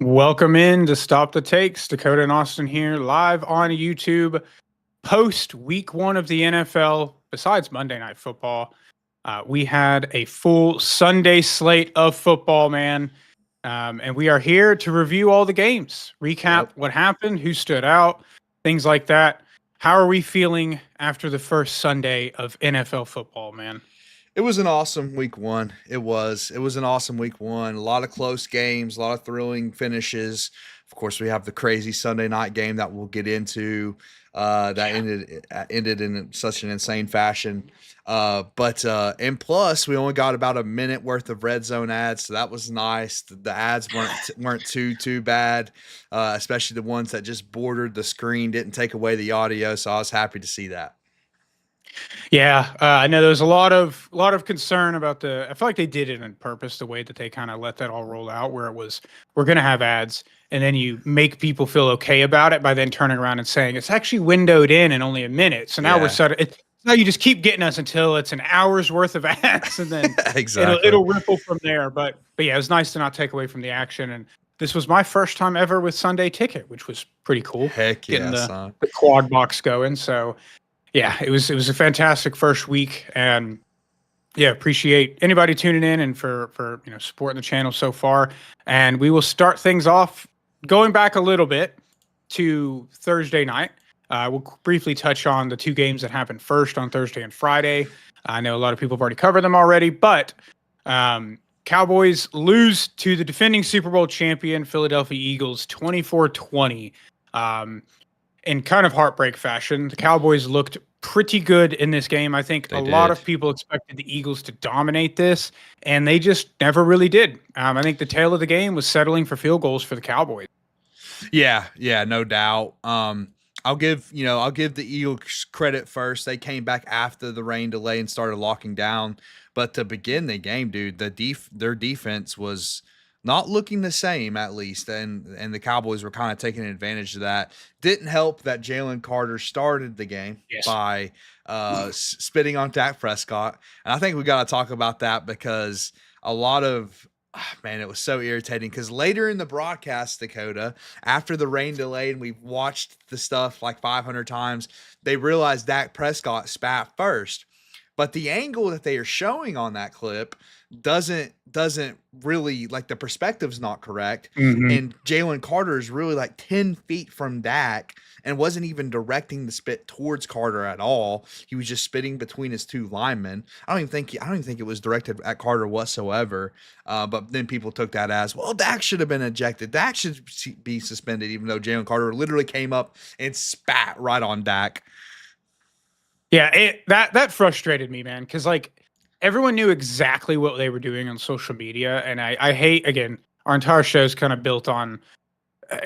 Welcome in to Stop the Takes. Dakota and Austin here, live on YouTube, post week one of the NFL. Besides Monday Night Football, we had a full Sunday slate of football, man. And we are here to review all the games, recap what happened, who stood out, things like that. How are we feeling after the first Sunday of NFL football, man? It was an awesome week one. It was an awesome week one. A lot of close games, a lot of thrilling finishes. Of course, we have the crazy Sunday night game that we'll get into. That ended in such an insane fashion. But and plus, we only got about a minute worth of red zone ads, so that was nice. The ads weren't too bad, especially the ones that just bordered the screen, didn't take away the audio. So I was happy to see that. Yeah, I know there's a lot of concern about the. I feel like they did it on purpose, the way that they kind of let that all roll out, where it was we're gonna have ads, and then you make people feel okay about it by then turning around and saying it's actually windowed in only a minute. So now we're Yeah, sort of now you just keep getting us until it's an hour's worth of ads, and then it'll exactly. it'll ripple from there. But yeah, it was nice to not take away from the action. And this was my first time ever with Sunday Ticket, which was pretty cool, Heck getting yeah, the son. the quad box going. So yeah, it was a fantastic first week, and yeah, appreciate anybody tuning in and for supporting the channel so far. And we will start things off going back a little bit to Thursday night. We'll briefly touch on the two games that happened first on Thursday and Friday. I know a lot of people have already covered them already, but Cowboys lose to the defending Super Bowl champion Philadelphia Eagles 24-20. In kind of heartbreak fashion. The Cowboys looked pretty good in this game. I think a They lot did. of people expected the Eagles to dominate this, and they just never really did. I think the tail of the game was settling for field goals for the Cowboys. Yeah, no doubt. I'll give the Eagles credit first. They came back after the rain delay and started locking down. But to begin the game, dude, their defense was not looking the same, at least, and the Cowboys were kind of taking advantage of that. Didn't help that Jalen Carter started the game Yes. by spitting on Dak Prescott, and I think we got to talk about that because a lot of man, it was so irritating because later in the broadcast, Dakota, after the rain delay and we've watched the stuff like 500 times, they realized Dak Prescott spat first. But the angle that they are showing on that clip doesn't really, like, the perspective's not correct. Hmm. And Jalen Carter is really like 10 feet from Dak and wasn't even directing the spit towards Carter at all. He was just spitting between his two linemen. I don't even think it was directed at Carter whatsoever. But then people took that as, well, Dak should have been ejected. Dak should be suspended, even though Jalen Carter literally came up and spat right on Dak. Yeah, that frustrated me, man, because like everyone knew exactly what they were doing on social media, and I hate again our entire show is kind of built on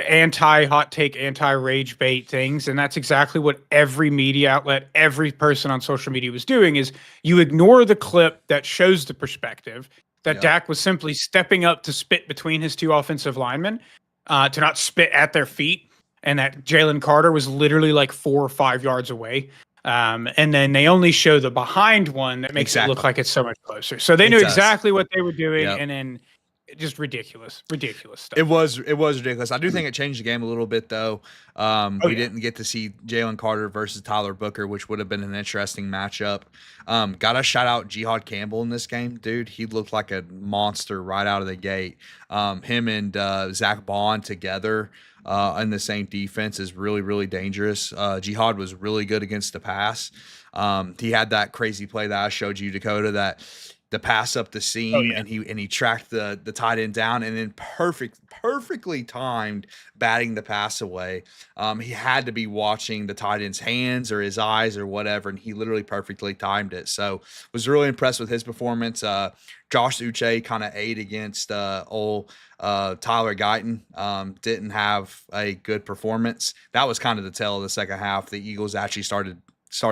anti hot take, anti rage bait things, and that's exactly what every media outlet, every person on social media was doing. Is you ignore the clip that shows the perspective that Yep. Dak was simply stepping up to spit between his two offensive linemen, to not spit at their feet, and that Jalen Carter was literally like 4 or 5 yards away. And then they only show the behind one that makes it look Exactly. like it's so much closer. So they It knew does. exactly what they were doing, Yep. and then just ridiculous It stuff. was it was ridiculous. I do think it changed the game a little bit though. Oh We yeah. didn't get to see Jalen Carter versus Tyler Booker, which would have been an interesting matchup. Got to shout out Jihad Campbell in this game, dude. He looked like a monster right out of the gate. Him and Zach Bond together in the same defense is really dangerous. Jihad was really good against the pass. He had that crazy play that I showed you, Dakota, that the pass up the Oh seam, yeah. and he tracked the tight end down and then perfectly timed batting the pass away. He had to be watching the tight end's hands or his eyes or whatever, and he literally perfectly timed it. So was really impressed with his performance. Josh Uche kind of ate against old Tyler Guyton. Didn't have a good performance. That was kind of the tale of the second half. The Eagles actually started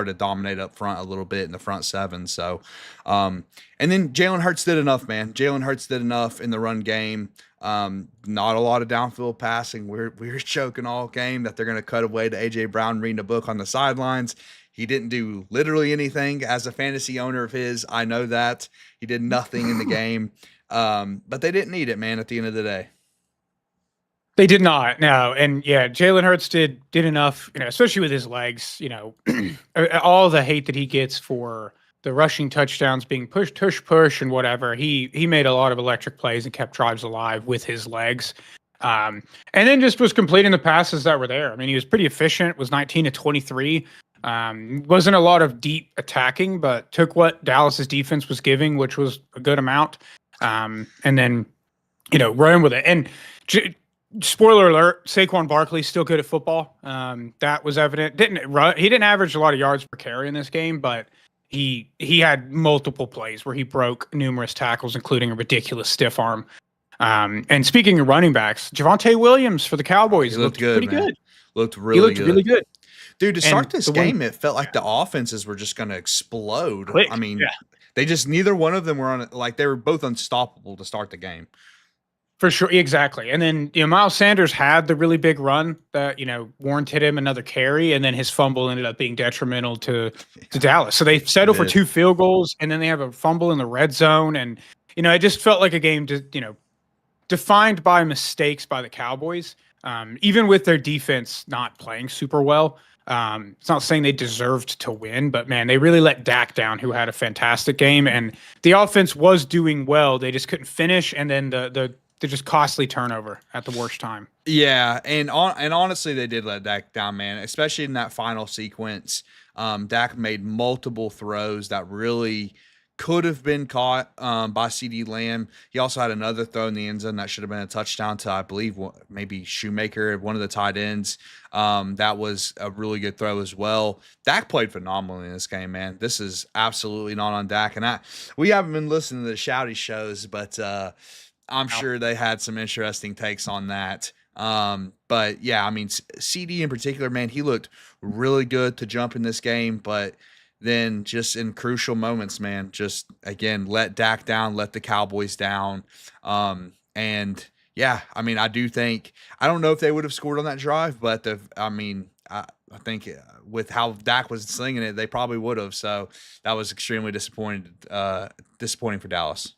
to dominate up front a little bit in the front seven. So, and then Jalen Hurts did enough, man. Jalen Hurts did enough in the run game. Not a lot of downfield passing. We're joking all game that they're going to cut away to AJ Brown reading a book on the sidelines. He didn't do literally anything. As a fantasy owner of his, I know that he did nothing in the game. But they didn't need it, man. At the end of the day. They did not, no, and yeah, Jalen Hurts did enough, especially with his legs. All the hate that he gets for the rushing touchdowns being push, and whatever. He made a lot of electric plays and kept drives alive with his legs, um, and then just was completing the passes that were there. I mean, he was pretty efficient. Was 19 to 23. Wasn't a lot of deep attacking, but took what Dallas's defense was giving, which was a good amount, and then run with it. And spoiler alert: Saquon Barkley's still good at football. That was evident. He didn't average a lot of yards per carry in this game, but he had multiple plays where he broke numerous tackles, including a ridiculous stiff arm. And speaking of running backs, Javonte Williams for the Cowboys looked good, pretty man. good. Looked He really looked good. really good. Dude, to start this game, it felt like the offenses were just going to explode. Quick, I mean, yeah. they just neither one of them were on like they were both unstoppable to start the game. For sure, exactly. And then Miles Sanders had the really big run that warranted him another carry, and then his fumble ended up being detrimental to Dallas. So they settle for 2 field goals, and then they have a fumble in the red zone, and it just felt like a game defined by mistakes by the Cowboys. Even with their defense not playing super well, it's not saying they deserved to win, but man, they really let Dak down, who had a fantastic game, and the offense was doing well. They just couldn't finish, and then the just costly turnover at the worst time. Yeah, and honestly, they did let Dak down, man. Especially in that final sequence, Dak made multiple throws that really could have been caught by CD Lamb. He also had another throw in the end zone that should have been a touchdown to, I believe, maybe Shoemaker, one of the tight ends. That was a really good throw as well. Dak played phenomenally in this game, man. This is absolutely not on Dak, and we haven't been listening to the Shouty shows, but I'm sure they had some interesting takes on that. But yeah, I mean, CD in particular, man, he looked really good to jump in this game, but then just in crucial moments, man, just again, let Dak down, let the Cowboys down. And yeah, I mean, I don't know if they would have scored on that drive, but I think with how Dak was slinging it, they probably would have. So that was extremely disappointing for Dallas.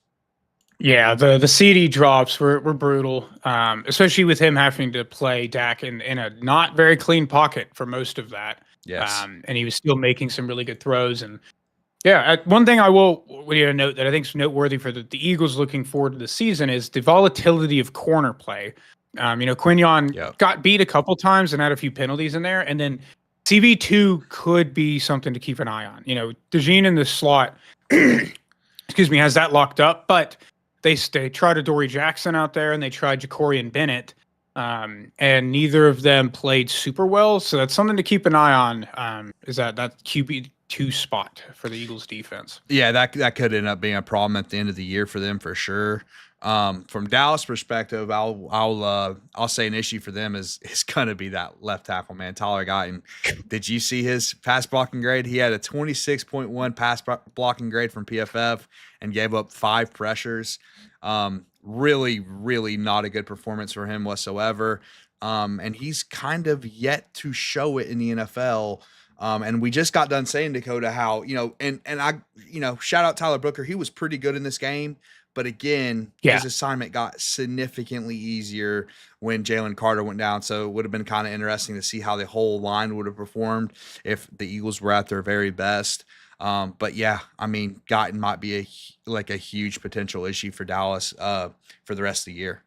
Yeah, the CD drops were brutal, especially with him having to play Dak in a not very clean pocket for most of that. Yes. And he was still making some really good throws. And yeah, one thing I will note that I think is noteworthy for the Eagles looking forward to the season is the volatility of corner play. Quinion got beat a couple times and had a few penalties in there, and then CB2 could be something to keep an eye on. DeJean in the slot, excuse me, has that locked up, but they tried Adoree Jackson out there, and they tried Jacorian Bennett, and neither of them played super well. So that's something to keep an eye on. Is that QB2 spot for the Eagles defense? Yeah, that could end up being a problem at the end of the year for them for sure. From Dallas perspective, I'll say an issue for them is going to be that left tackle, man, Tyler Guyton. Did you see his pass blocking grade? He had a 26.1 pass blocking grade from PFF and gave up 5 pressures. Really, really not a good performance for him whatsoever. And he's kind of yet to show it in the NFL. And we just got done saying, Dakota, how, and I, shout out Tyler Booker. He was pretty good in this game. But again, his assignment got significantly easier when Jalen Carter went down. So it would have been kind of interesting to see how the whole line would have performed if the Eagles were at their very best. But yeah, I mean, Guyton might be a huge potential issue for Dallas for the rest of the year.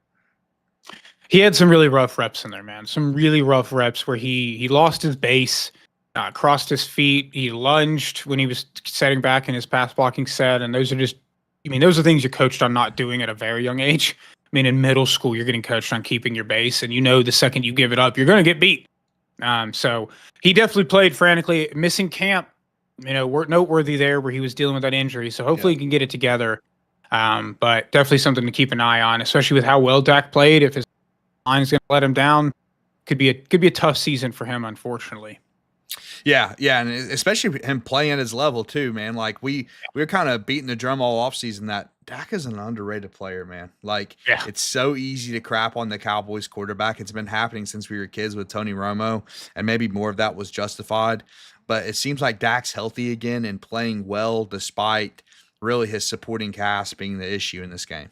He had some really rough reps in there, man. Some really rough reps where he lost his base, crossed his feet. He lunged when he was setting back in his pass blocking set. And those are things you're coached on not doing at a very young age. I mean, in middle school, you're getting coached on keeping your base, and the second you give it up, you're going to get beat. So he definitely played frantically. Missing camp, noteworthy there where he was dealing with that injury. So hopefully he can get it together. But definitely something to keep an eye on, especially with how well Dak played. If his line is going to let him down, could be a tough season for him, unfortunately. Yeah, and especially him playing at his level too, man. Like we were kind of beating the drum all offseason that Dak is an underrated player, man. Like it's so easy to crap on the Cowboys quarterback. It's been happening since we were kids with Tony Romo, and maybe more of that was justified. But it seems like Dak's healthy again and playing well despite really his supporting cast being the issue in this game.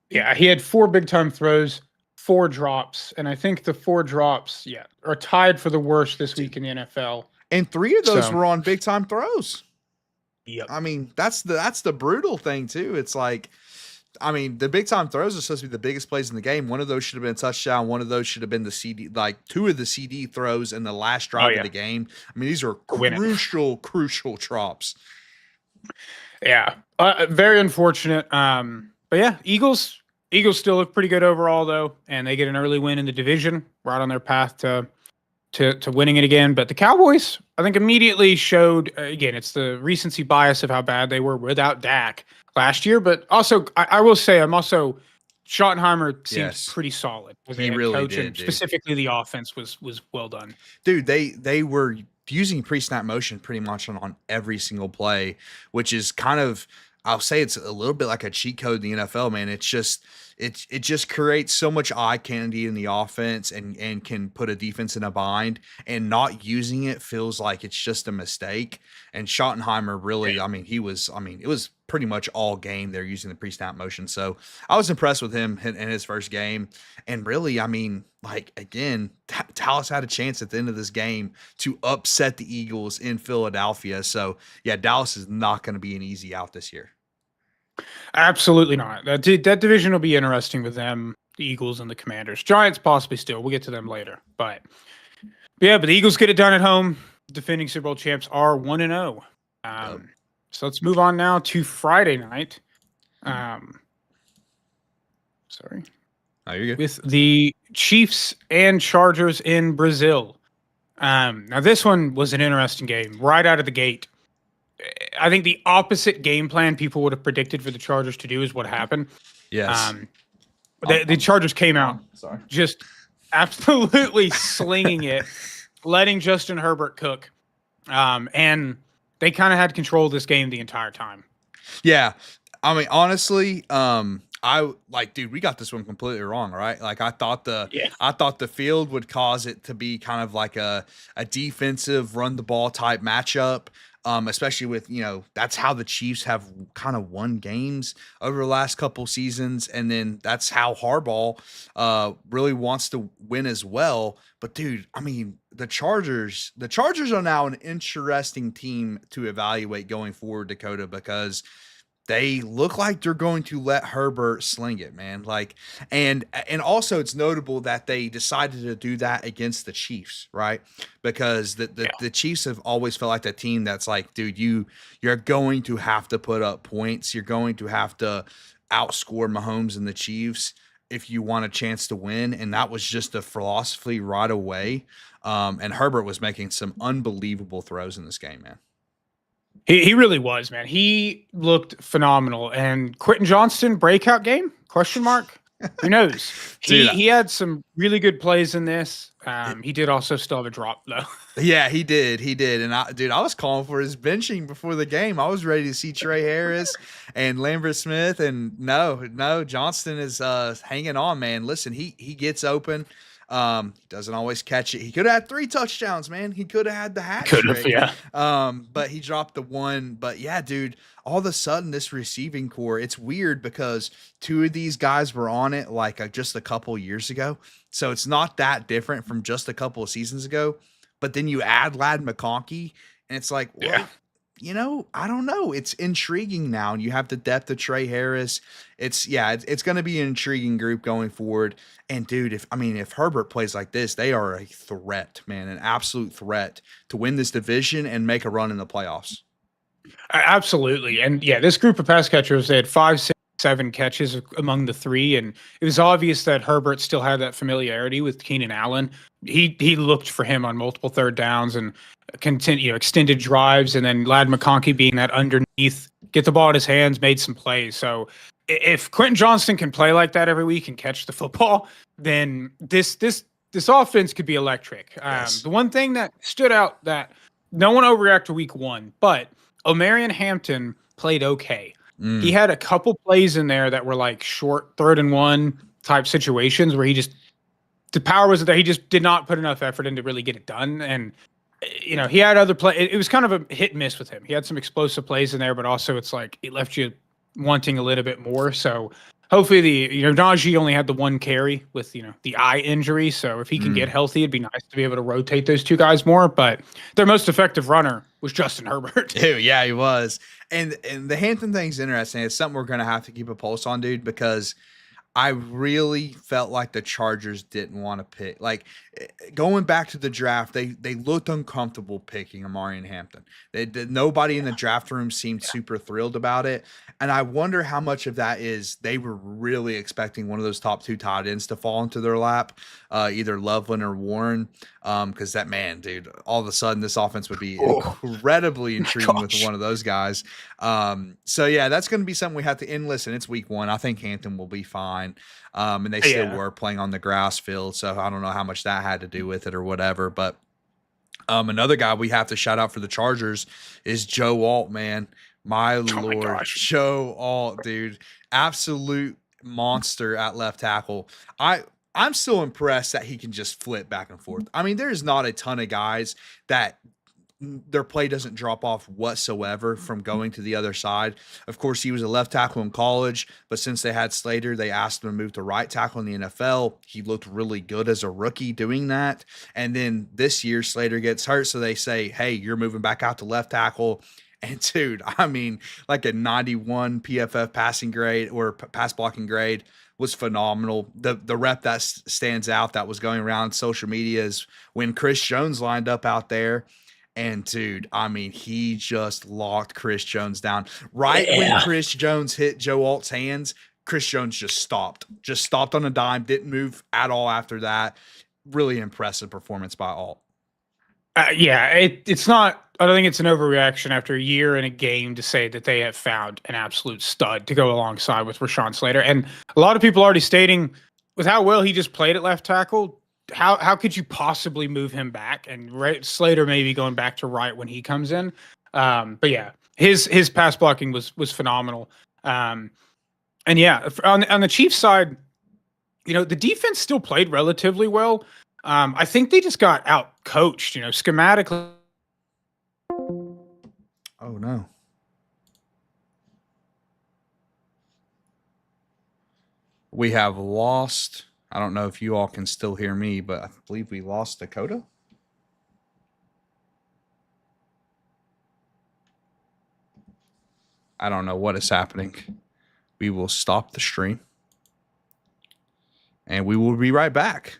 Yeah, he had 4 big-time throws, 4 drops, and I think the 4 drops, are tied for the worst this week in the NFL. And 3 of those So, were on big time throws. yep. I mean, that's the brutal thing too. It's like, I mean, the big time throws are supposed to be the biggest plays in the game. One of those should have been a touchdown. One of those should have been the CD, like 2 of the CD throws in the last drive of the game. I mean, these are crucial drops. Yeah, very unfortunate. But yeah, Eagles still look pretty good overall though, and they get an early win in the division, right on their path to winning it again. But the Cowboys, I think, immediately showed again, it's the recency bias of how bad they were without Dak last year. But also, I will say, Schottenheimer seems pretty solid as a head coach, and specifically the offense was well done. Dude, they were using pre-snap motion pretty much on every single play, which is kind of, I'll say it's a little bit like a cheat code in the NFL, man. It's just it just creates so much eye candy in the offense and can put a defense in a bind, and not using it feels like it's just a mistake. And Schottenheimer really, it was pretty much all game they're using the pre-snap motion. So I was impressed with him in his first game. And really, again, Dallas had a chance at the end of this game to upset the Eagles in Philadelphia. So yeah, Dallas is not going to be an easy out this year. Absolutely not. That division will be interesting with them, the Eagles and the Commanders. Giants possibly still. We'll get to them later. But the Eagles get it done at home. Defending Super Bowl champs are 1-0. So let's move on now to Friday night. Sorry. Oh, you're good. With the Chiefs and Chargers in Brazil. Now this one was an interesting game right out of the gate. I think the opposite game plan people would have predicted for the Chargers to do is what happened. Yes. The Chargers came out just absolutely slinging it, letting Justin Herbert cook. And they kind of had control of this game the entire time. Yeah. I mean, honestly, dude, we got this one completely wrong, right? Like I thought the field would cause it to be kind of like a defensive run the ball type matchup. Especially with, that's how the Chiefs have kind of won games over the last couple seasons. And then that's how Harbaugh really wants to win as well. But dude, I mean, the Chargers are now an interesting team to evaluate going forward, Dakota, because they look like they're going to let Herbert sling it, man. And also it's notable that they decided to do that against the Chiefs, right? Because the Chiefs have always felt like that team that's like, dude, you're going to have to put up points. You're going to have to outscore Mahomes and the Chiefs if you want a chance to win. And that was just a philosophy right away. And Herbert was making some unbelievable throws in this game, man. He really was, man. He looked phenomenal. And Quentin Johnston, breakout game? Question mark? Who knows? He had some really good plays in this. He did also still have a drop, though. Yeah, he did. And I was calling for his benching before the game. I was ready to see Trey Harris and Lambert Smith. And no, Johnston is hanging on, man. Listen, he gets open. Doesn't always catch it. He could have had 3 touchdowns, man. He could have had the hat trick. Yeah. But he dropped the one. But yeah, dude, all of a sudden this receiving core, it's weird because 2 of these guys were on it just a couple years ago. So it's not that different from just a couple of seasons ago. But then you add Ladd McConkey, and it's like, well, I don't know. It's intriguing now. And you have the depth of Trey Harris. It's going to be an intriguing group going forward. And dude, if Herbert plays like this, they are a threat, man, an absolute threat to win this division and make a run in the playoffs. Absolutely. And yeah, this group of pass catchers, they had 5, 6, 7 catches among the 3. And it was obvious that Herbert still had that familiarity with Keenan Allen. He looked for him on multiple third downs and extended drives. And then Ladd McConkey being that underneath, get the ball in his hands, made some plays. So if Quentin Johnston can play like that every week and catch the football, then this offense could be electric. Yes. The one thing that stood out that no one overreacted to week 1, but Omarion Hampton played okay. He had a couple plays in there that were like short 3rd and 1 type situations where the power was that he just did not put enough effort in to really get it done. And, he had other play. It was kind of a hit and miss with him. He had some explosive plays in there, but also it's like it left you wanting a little bit more. So hopefully Najee only had the one carry with the eye injury, so if he can get Mm. healthy, it'd be nice to be able to rotate those two guys more. But their most effective runner was Justin Herbert. Dude, yeah, he was. And the Hampton thing's interesting. It's something we're gonna have to keep a pulse on, dude, because I really felt like the Chargers didn't want to pick. Like going back to the draft, they looked uncomfortable picking Amari and Hampton. Nobody in the draft room seemed super thrilled about it, and I wonder how much of that is they were really expecting one of those top two tight ends to fall into their lap, either Loveland or Warren. Because that man, dude, all of a sudden this offense would be Oh incredibly my intriguing with gosh. one of those guys. So yeah, that's going to be something we have to end. Listen, it's week 1. I think Hampton will be fine. And they still Yeah. were playing on the grass field, so I don't know how much that had to do with it or whatever. But another guy we have to shout out for the Chargers is Joe Alt, man. My Oh my Lord, gosh. Joe Alt, dude, absolute monster at left tackle. I'm still impressed that he can just flip back and forth. I mean, there's not a ton of guys that their play doesn't drop off whatsoever from going to the other side. Of course, he was a left tackle in college, but since they had Slater, they asked him to move to right tackle in the NFL. He looked really good as a rookie doing that. And then this year, Slater gets hurt, so they say, hey, you're moving back out to left tackle. And dude, I mean, like a 91 PFF passing grade or pass blocking grade was phenomenal. The rep that stands out that was going around social media is when Chris Jones lined up out there. And dude, I mean, he just locked Chris Jones down. Right when Yeah. Chris Jones hit Joe Alt's hands, Chris Jones just stopped on a dime, didn't move at all after that. Really impressive performance by Alt. Yeah, it's not. I don't think it's an overreaction after a year and a game to say that they have found an absolute stud to go alongside with Rashawn Slater. And a lot of people already stating with how well he just played at left tackle, how could you possibly move him back? And right, Slater maybe going back to right when he comes in. But yeah, his pass blocking was phenomenal. And yeah, on the Chiefs side, the defense still played relatively well. I think they just got out coached, schematically. Oh no. We have lost. I don't know if you all can still hear me, but I believe we lost Dakota. I don't know what is happening. We will stop the stream and we will be right back.